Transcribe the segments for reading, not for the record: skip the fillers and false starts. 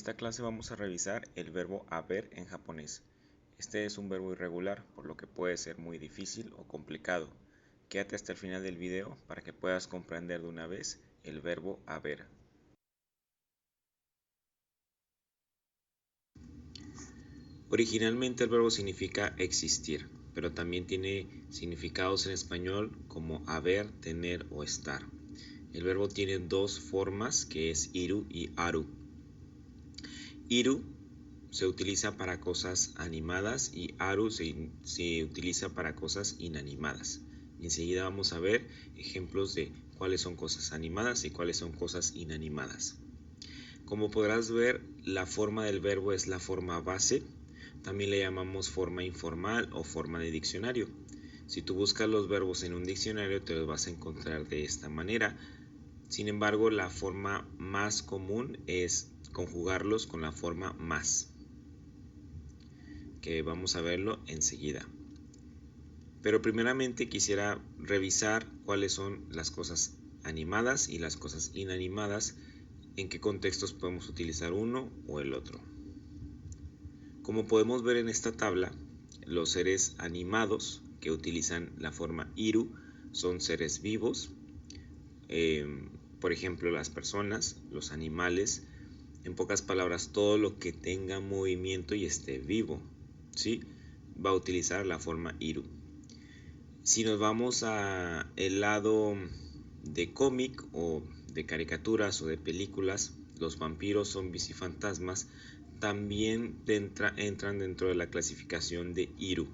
esta clase vamos a revisar el verbo haber en japonés. Este es un verbo irregular, por lo que puede ser muy difícil o complicado. Quédate hasta el final del video para que puedas comprender de una vez el verbo haber. Originalmente el verbo significa existir, pero también tiene significados en español como haber, tener o estar. El verbo tiene dos formas, que es iru y aru. Iru se utiliza para cosas animadas y aru se utiliza para cosas inanimadas. Y enseguida vamos a ver ejemplos de cuáles son cosas animadas y cuáles son cosas inanimadas. Como podrás ver, la forma del verbo es la forma base. También le llamamos forma informal o forma de diccionario. Si tú buscas los verbos en un diccionario, te los vas a encontrar de esta manera. Sin embargo, la forma más común es conjugarlos con la forma más, que vamos a verlo enseguida. Pero primeramente quisiera revisar cuáles son las cosas animadas y las cosas inanimadas, en qué contextos podemos utilizar uno o el otro. Como podemos ver en esta tabla, los seres animados que utilizan la forma iru son seres vivos, por ejemplo las personas, los animales, en pocas palabras todo lo que tenga movimiento y esté vivo, ¿sí? Va a utilizar la forma iru. Si nos vamos a el lado de cómic o de caricaturas o de películas, los vampiros, zombies y fantasmas también entran dentro de la clasificación de iru.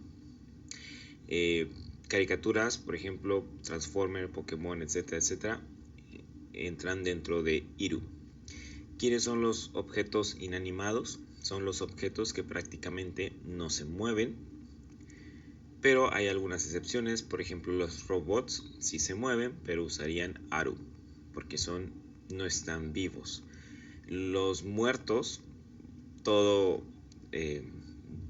Caricaturas, por ejemplo, Transformers, Pokémon, etcétera, etcétera, entran dentro de iru. ¿Quiénes son los objetos inanimados? Son los objetos que prácticamente no se mueven, pero hay algunas excepciones. Por ejemplo, los robots sí se mueven, pero usarían aru, porque no están vivos. Los muertos, todo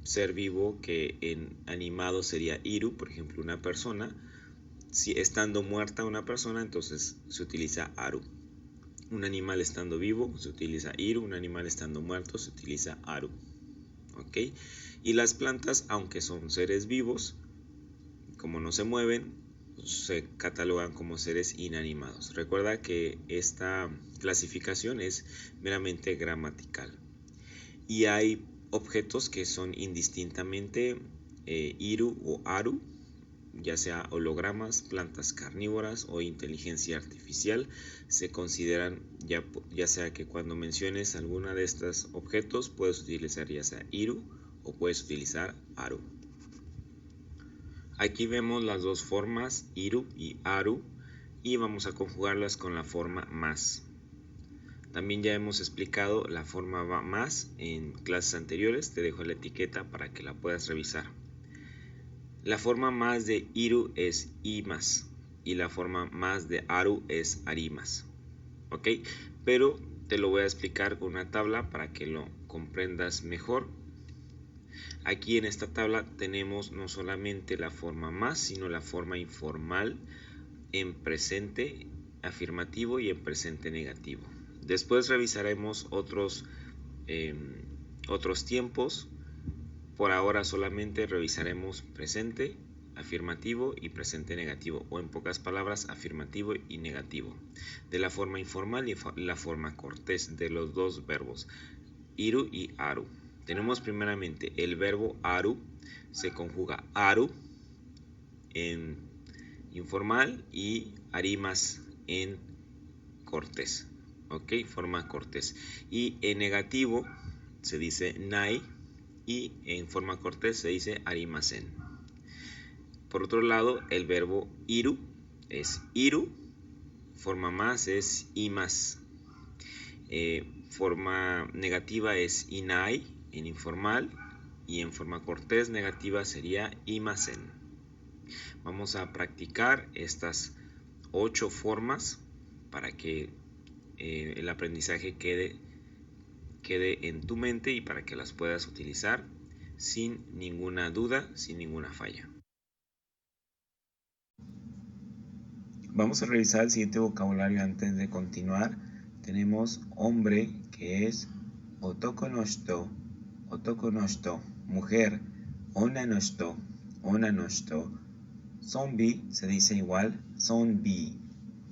ser vivo que en animado sería iru, por ejemplo una persona, si estando muerta una persona, entonces se utiliza aru. Un animal estando vivo se utiliza iru, un animal estando muerto se utiliza aru. ¿Ok? Y las plantas, aunque son seres vivos, como no se mueven, se catalogan como seres inanimados. Recuerda que esta clasificación es meramente gramatical. Y hay objetos que son indistintamente iru o aru, ya sea hologramas, plantas carnívoras o inteligencia artificial. Se consideran, ya sea que cuando menciones alguna de estos objetos puedes utilizar ya sea iru o puedes utilizar aru. Aquí vemos las dos formas, iru y aru, y vamos a conjugarlas con la forma más. También ya hemos explicado la forma más en clases anteriores, te dejo la etiqueta para que la puedas revisar. La forma más de iru es imas y la forma más de aru es arimas. ¿Ok? Pero te lo voy a explicar con una tabla para que lo comprendas mejor. Aquí en esta tabla tenemos no solamente la forma más, sino la forma informal en presente afirmativo y en presente negativo. Después revisaremos otros tiempos. Por ahora solamente revisaremos presente afirmativo y presente negativo, o en pocas palabras afirmativo y negativo, de la forma informal y la forma cortés de los dos verbos iru y aru. Tenemos primeramente el verbo aru, se conjuga aru en informal y arimas en cortés. Ok, forma cortés. Y en negativo se dice nai y en forma cortés se dice arimasen. Por otro lado, el verbo iru es iru, forma más es imas, forma negativa es inai en informal y en forma cortés negativa sería imasen. Vamos a practicar estas 8 formas para que el aprendizaje quede en tu mente y para que las puedas utilizar sin ninguna duda, sin ninguna falla. Vamos a revisar el siguiente vocabulario antes de continuar. Tenemos hombre, que es otoko no shito, otoko no shito, mujer, onna no shito, onna no shito. Zombie se dice igual, zombie,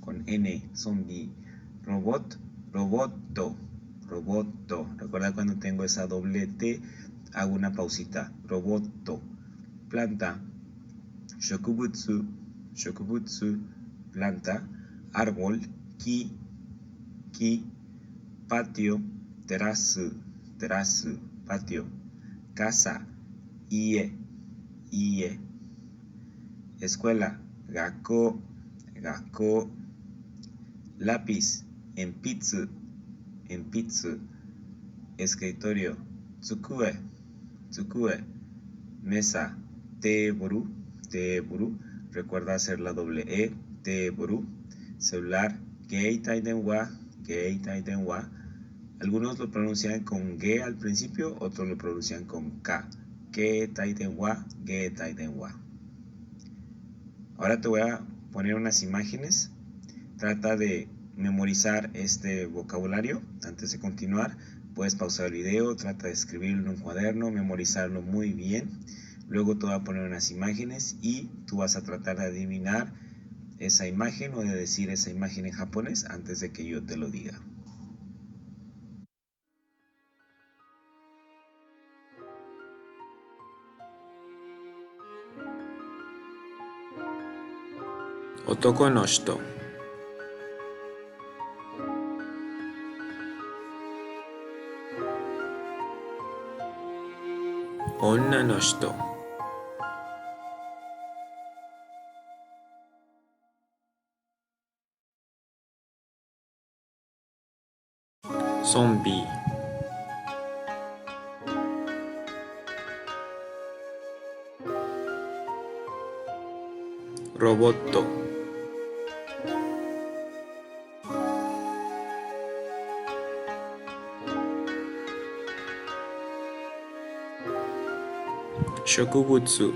con N, zombie. Robot, roboto, roboto. Recuerda cuando tengo esa doble T, hago una pausita, roboto. Planta, shokubutsu, shokubutsu, planta. Árbol, ki, ki. Patio, terasu, terasu, patio. Casa, ie, ie. Escuela, gakko, gakko. Lápiz, enpitsu, enpitsu. Escritorio, tsukue, tsukue. Mesa, teburu, teburu. Recuerda hacer la doble E, teburu. Celular, geitai denwa, geitai denwa. Algunos lo pronuncian con G al principio, otros lo pronuncian con K. Geitai denwa, geitai denwa. Ahora te voy a poner unas imágenes. Trata de memorizar este vocabulario antes de continuar. Puedes pausar el video, trata de escribirlo en un cuaderno, memorizarlo muy bien. Luego te voy a poner unas imágenes y tú vas a tratar de adivinar esa imagen o de decir esa imagen en japonés antes de que yo te lo diga. Otoko no shito, onna no shito, zombie, roboto, shokubutsu,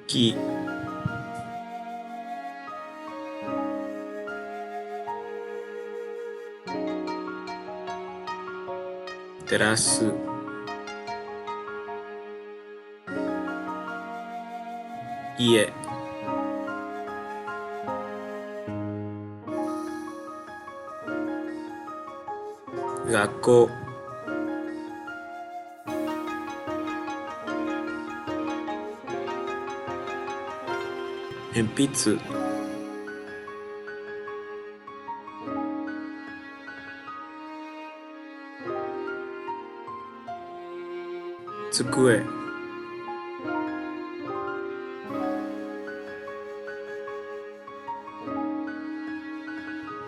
ki, terasu, ie, gakko, enpitsu, tsukue,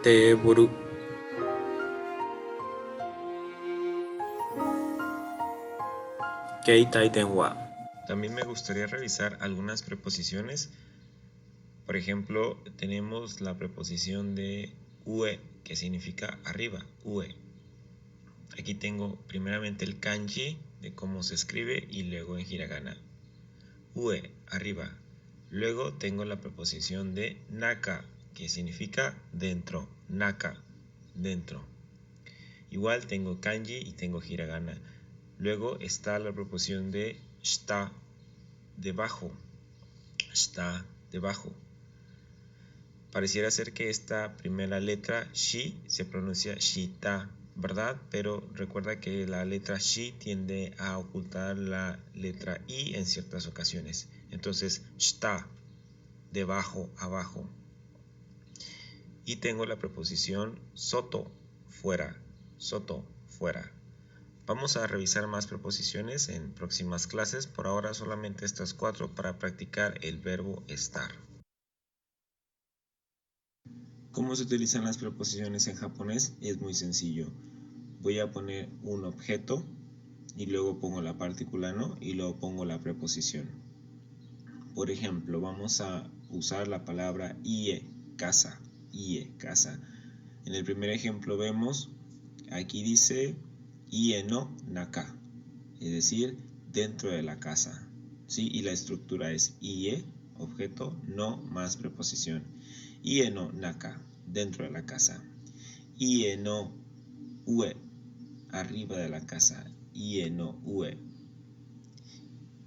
teburu, keitai denwa. También me gustaría revisar algunas preposiciones. Por ejemplo, tenemos la preposición de ue, que significa arriba, ue. Aquí tengo primeramente el kanji de cómo se escribe y luego en hiragana. Ue, arriba. Luego tengo la preposición de naka, que significa dentro, naka, dentro. Igual tengo kanji y tengo hiragana. Luego está la preposición de shita, debajo, shita, debajo. Pareciera ser que esta primera letra shi se pronuncia shita, ¿verdad? Pero recuerda que la letra shi tiende a ocultar la letra i en ciertas ocasiones. Entonces, shita, debajo, abajo. Y tengo la preposición soto, fuera, soto, fuera. Vamos a revisar más preposiciones en próximas clases. Por ahora solamente estas 4 para practicar el verbo estar. ¿Cómo se utilizan las preposiciones en japonés? Es muy sencillo. Voy a poner un objeto y luego pongo la partícula no y luego pongo la preposición. Por ejemplo, vamos a usar la palabra ie, casa, ie, casa. En el primer ejemplo vemos, aquí dice ie no naka, es decir, dentro de la casa. ¿sí? Y la estructura es ie, objeto, no más preposición. Ie no naka, dentro de la casa. Ie no ue, arriba de la casa. Ie no ue.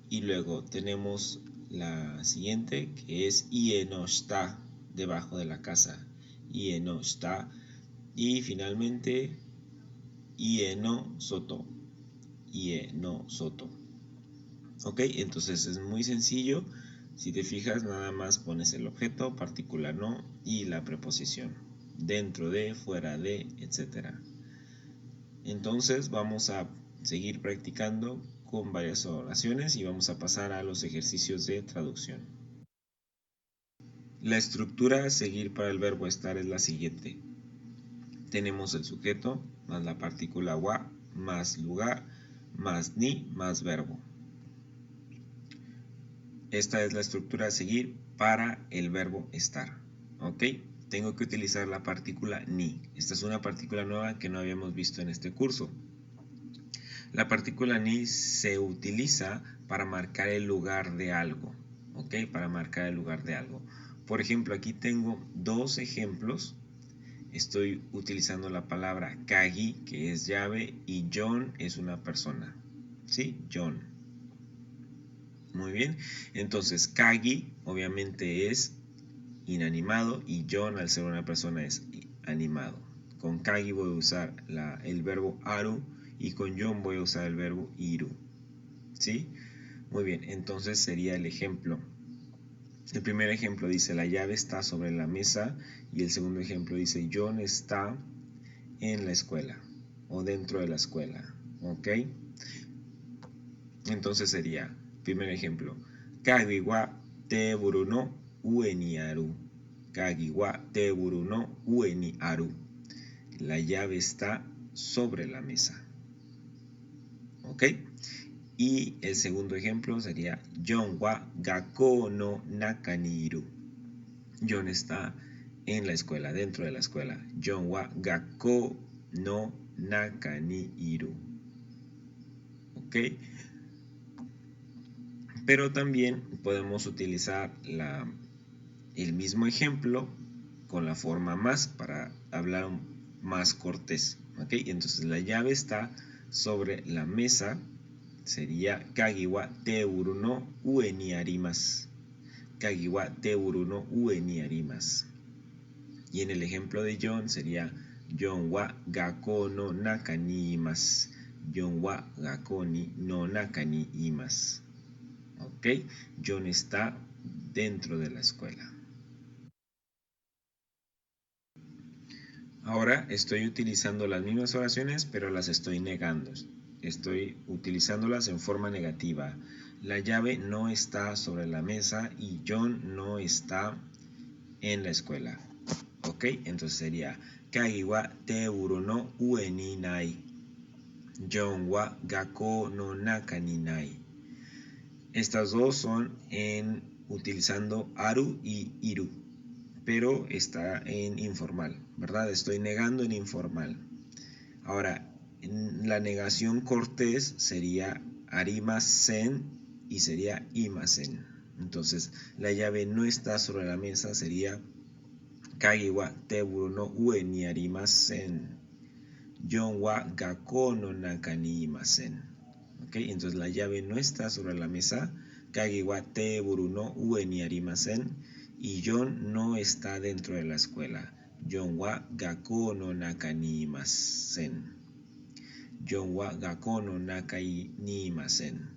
Y luego tenemos la siguiente, que es ie no shita, debajo de la casa. Ie no shita. Y finalmente ie no soto. Ie no soto. Ok, entonces es muy sencillo. Si te fijas, nada más pones el objeto, partícula no y la preposición. Dentro de, fuera de, etc. Entonces vamos a seguir practicando con varias oraciones y vamos a pasar a los ejercicios de traducción. La estructura a seguir para el verbo estar es la siguiente. Tenemos el sujeto más la partícula wa más lugar más ni más verbo. Esta es la estructura a seguir para el verbo estar. ¿Ok? Tengo que utilizar la partícula ni. Esta es una partícula nueva que no habíamos visto en este curso. La partícula ni se utiliza para marcar el lugar de algo. ¿Ok? Para marcar el lugar de algo. Por ejemplo, aquí tengo dos ejemplos. Estoy utilizando la palabra kagi, que es llave, y John es una persona. ¿Sí? John. Muy bien, entonces kagi obviamente es inanimado y John al ser una persona es animado. Con kagi voy a usar el verbo aru y con John voy a usar el verbo iru. ¿Sí? Muy bien, entonces sería el ejemplo. El primer ejemplo dice la llave está sobre la mesa y el segundo ejemplo dice John está en la escuela o dentro de la escuela. ¿Ok? Entonces sería, primer ejemplo, kagi wa teburu no ue ni aru. Kagi wa teburu no ue ni aru. La llave está sobre la mesa. ¿Ok? Y el segundo ejemplo sería, John wa gakkou no naka ni iru. John está en la escuela, dentro de la escuela. John wa gakkou no naka ni iru. ¿Ok? Pero también podemos utilizar el mismo ejemplo con la forma más para hablar más cortés. ¿Okay? Entonces la llave está sobre la mesa, sería kagi wa teburu no ue ni arimasu. Kagi wa teburu no ue ni arimasu. Y en el ejemplo de John sería John wa gakkou no naka ni imasu. John wa gakkou no naka ni imasu. ¿Ok? John está dentro de la escuela. Ahora estoy utilizando las mismas oraciones, pero las estoy negando. Estoy utilizándolas en forma negativa. La llave no está sobre la mesa y John no está en la escuela. ¿Ok? Entonces sería kagi wa teburu no ue ni nai. John wa gakkou no naka ni nai. Estas dos son utilizando aru y iru, pero está en informal, ¿verdad? Estoy negando en informal. Ahora, la negación cortés sería arimasen y sería imasen. Entonces, la llave no está sobre la mesa, sería kagi wa teburu no ue ni arimasen. John wa gakkou no naka ni imasen. ¿Okay? Entonces la llave no está sobre la mesa. Kagi wa teburu no ue ni arimasen. Y John no está dentro de la escuela. John wa gakkou no naka ni imasen. John wa gakkou no naka ni imasen.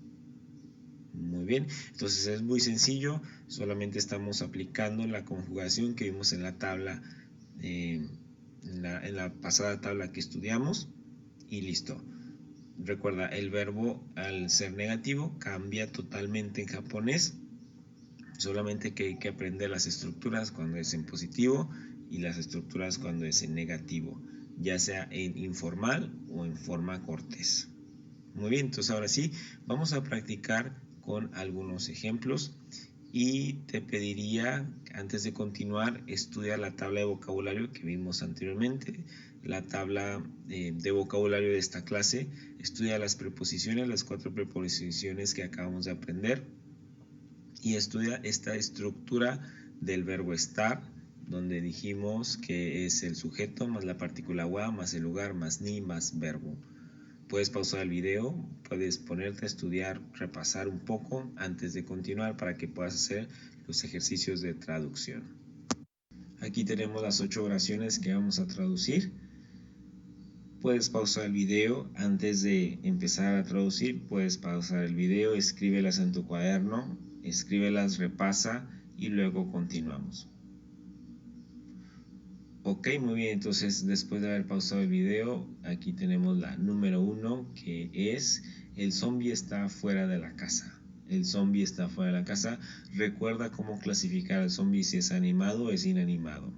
Muy bien, entonces es muy sencillo. Solamente estamos aplicando la conjugación que vimos en la tabla, en la pasada tabla que estudiamos. Y listo. Recuerda, el verbo al ser negativo cambia totalmente en japonés, solamente que hay que aprender las estructuras cuando es en positivo y las estructuras cuando es en negativo, ya sea en informal o en forma cortés. Muy bien, entonces ahora sí, vamos a practicar con algunos ejemplos y te pediría, antes de continuar, estudia la tabla de vocabulario que vimos anteriormente, la tabla de vocabulario de esta clase. Estudia las preposiciones, las 4 preposiciones que acabamos de aprender. y estudia esta estructura del verbo estar, donde dijimos que es el sujeto más la partícula wa más el lugar más ni más verbo. Puedes pausar el video, puedes ponerte a estudiar, repasar un poco antes de continuar para que puedas hacer los ejercicios de traducción. Aquí tenemos las 8 oraciones que vamos a traducir. Puedes pausar el video antes de empezar a traducir, puedes pausar el video, escríbelas en tu cuaderno, escríbelas, repasa y luego continuamos. Ok, muy bien, entonces después de haber pausado el video, aquí tenemos la número 1, que es el zombie está fuera de la casa. El zombie está fuera de la casa. Recuerda cómo clasificar al zombie, si es animado o es inanimado.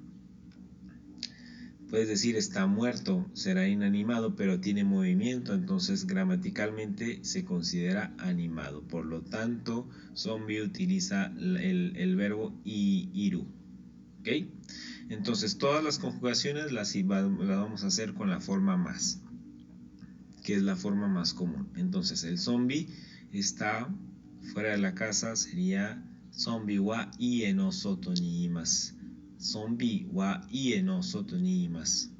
Puedes decir está muerto, será inanimado, pero tiene movimiento, entonces gramaticalmente se considera animado. Por lo tanto, zombie utiliza el verbo iru. ¿Ok? Entonces todas las conjugaciones las vamos a hacer con la forma más, que es la forma más común. Entonces el zombie está fuera de la casa, sería zombie wa ie no soto ni imasu. Zombie wa ie no soto ni imasu.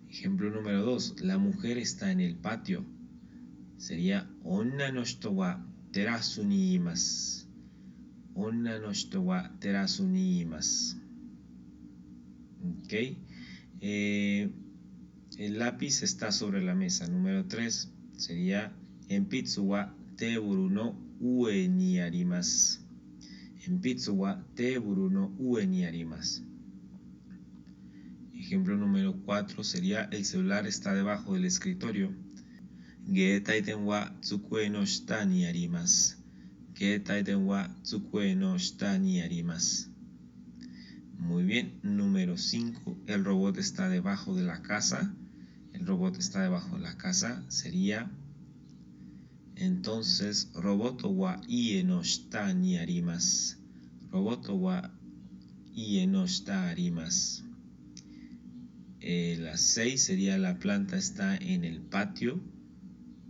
Ejemplo número 2, la mujer está en el patio, sería onna no hito wa terasu ni imasu. Onna no hito wa terasu ni imasu. Okay. El lápiz está sobre la mesa. Número 3 sería enpitsu wa teburu no ue ni arimasu. Enpitsu wa teburu no ue ni arimasu. Ejemplo número 4 sería el celular está debajo del escritorio. Geetaiten wa tsukue no shita ni arimasu. Geetaiten wa tsukue no shita ni arimasu. Muy bien, número 5, el robot está debajo de la casa. El robot está debajo de la casa sería, entonces, roboto wa ie no shita ni arimasu. Roboto wa ie no shita arimasu. La 6 sería la planta está en el patio.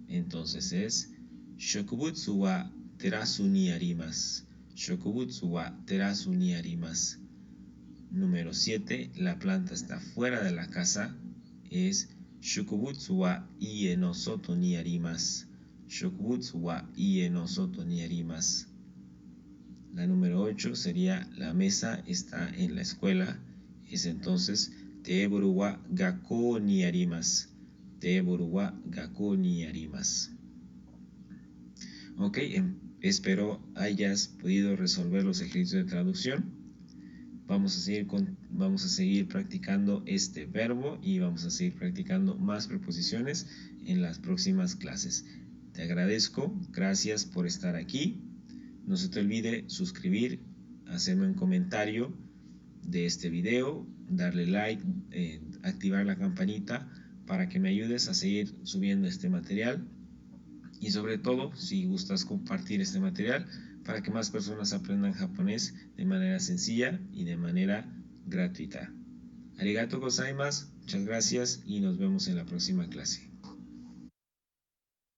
Entonces es shokubutsu wa terasu ni arimasu. Shokubutsu wa terasu ni arimasu. Número 7, la planta está fuera de la casa, es shokubutsu wa ie no soto ni arimasu. Shokubutsu wa ie no soto ni arimasu. La número 8 sería la mesa está en la escuela, es entonces teburu wa gakkou ni arimasu. Teburu wa gakkou ni arimasu. Ok, espero hayas podido resolver los ejercicios de traducción. Vamos a seguir practicando este verbo y vamos a seguir practicando más preposiciones en las próximas clases. Te agradezco, gracias por estar aquí. No se te olvide suscribir, hacerme un comentario de este video, darle like, activar la campanita para que me ayudes a seguir subiendo este material. Y sobre todo, si gustas compartir este material para que más personas aprendan japonés de manera sencilla y de manera gratuita. Arigato gozaimasu, muchas gracias y nos vemos en la próxima clase.